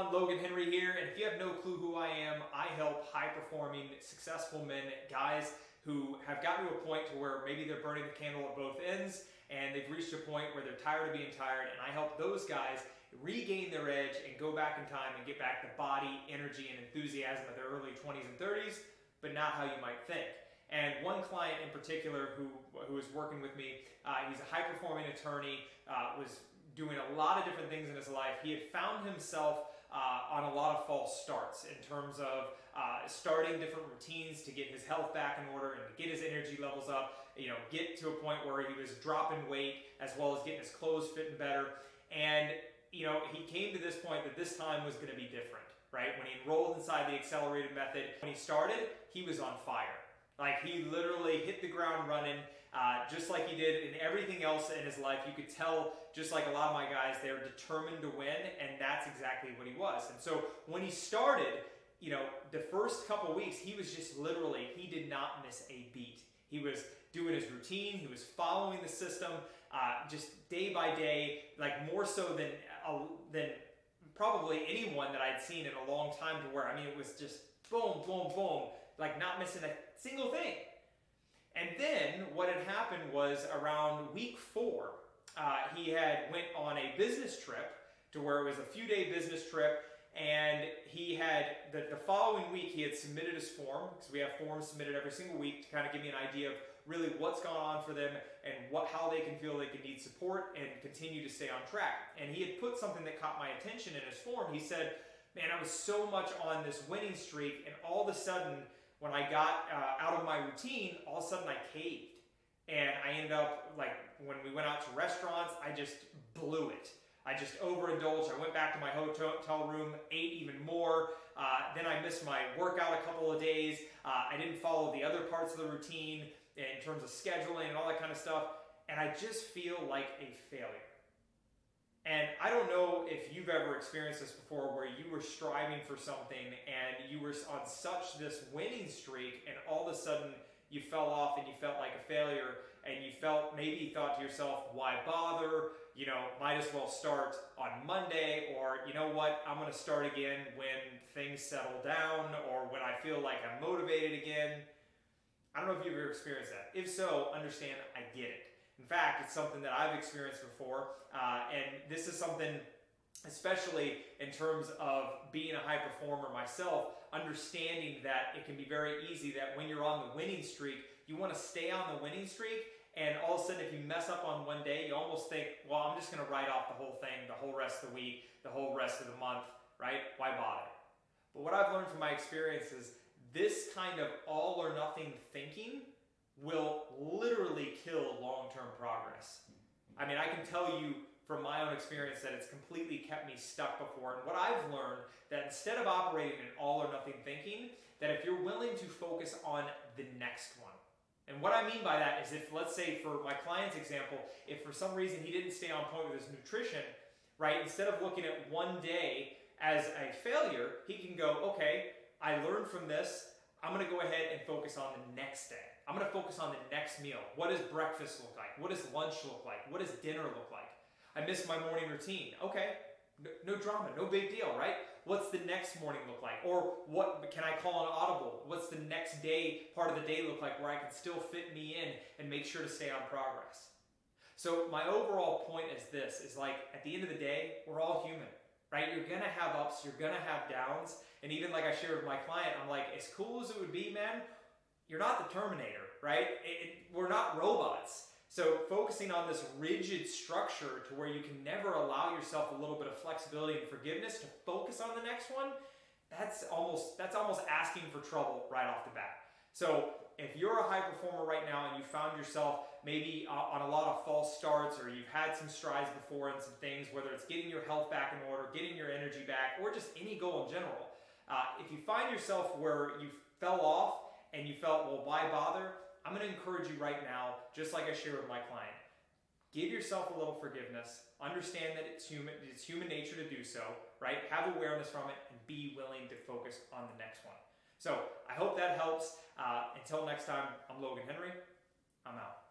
everyone, Logan Henry here, and if you have no clue who I am, I help high-performing, successful men, guys who have gotten to a point to where maybe they're burning the candle at both ends, and they've reached a point where they're tired of being tired, and I help those guys regain their edge and go back in time and get back the body, energy, and enthusiasm of their early 20s and 30s, but not how you might think. And one client in particular who is working with me, he's a high-performing attorney, was doing a lot of different things in his life. He had found himself on a lot of false starts in terms of starting different routines to get his health back in order and to get his energy levels up, get to a point where he was dropping weight as well as getting his clothes fitting better. And he came to this point that this time was going to be different, right? When he enrolled inside the accelerated method, when he started, he was on fire. Like, he literally hit the ground running, just like he did in everything else in his life. You could tell, just like a lot of my guys, they're determined to win, and that's exactly what he was. And so when he started, the first couple weeks, he was just literally, he did not miss a beat. He was doing his routine, he was following the system, just day by day, like more so than probably anyone that I'd seen in a long time, to where, it was just boom, boom, boom, like not missing a single thing. And then what had happened was around week 4, he had went on a business trip to where it was a few-day business trip, and he had, the following week, he had submitted his form, because we have forms submitted every single week to kind of give me an idea of really what's going on for them and how they can feel they can need support and continue to stay on track. And he had put something that caught my attention in his form. He said, man, I was so much on this winning streak, and all of a sudden, when I got out of my routine, all of a sudden I caved. And I ended up, like, when we went out to restaurants, I just blew it. I just overindulged. I went back to my hotel room, ate even more. Then I missed my workout a couple of days. I didn't follow the other parts of the routine in terms of scheduling and all that kind of stuff. And I just feel like a failure. And I don't know if you've ever experienced this before, where you were striving for something and you were on such this winning streak, and all of a sudden you fell off and you felt like a failure, and you thought to yourself, why bother? Might as well start on Monday, or you know what, I'm going to start again when things settle down, or when I feel like I'm motivated again. I don't know if you've ever experienced that. If so, understand, I get it. In fact, it's something that I've experienced before, and this is something, especially in terms of being a high performer myself, understanding that it can be very easy that when you're on the winning streak, you want to stay on the winning streak, and all of a sudden if you mess up on one day, you almost think, well, I'm just going to write off the whole thing, the whole rest of the week, the whole rest of the month, right? Why bother? But what I've learned from my experience is this kind of all or nothing thinking will literally kill long-term progress. I can tell you from my own experience that it's completely kept me stuck before. And what I've learned, that instead of operating in all or nothing thinking, that if you're willing to focus on the next one. And what I mean by that is, if, let's say for my client's example, if for some reason he didn't stay on point with his nutrition, right, instead of looking at one day as a failure, he can go, okay, I learned from this, I'm going to go ahead and focus on the next day. I'm going to focus on the next meal. What does breakfast look like? What does lunch look like? What does dinner look like? I missed my morning routine. Okay, no drama, no big deal, right? What's the next morning look like? Or what can I call an audible? What's the next day, part of the day look like, where I can still fit me in and make sure to stay on progress? So my overall point is this, is like, at the end of the day, we're all human, right? You're going to have ups, you're going to have downs. And even like I shared with my client, I'm like, as cool as it would be, man, you're not the Terminator, right? We're not robots. So focusing on this rigid structure to where you can never allow yourself a little bit of flexibility and forgiveness to focus on the next one, that's almost asking for trouble right off the bat. So if you're a high performer right now and you found yourself maybe on a lot of false starts, or you've had some strides before and some things, whether it's getting your health back in order, getting your energy back, or just any goal in general, if you find yourself where you fell off and you felt, well, why bother? I'm going to encourage you right now, just like I shared with my client, give yourself a little forgiveness. Understand that it's human nature to do so, right? Have awareness from it and be willing to focus on the next one. So I hope that helps. Until next time, I'm Logan Henry. I'm out.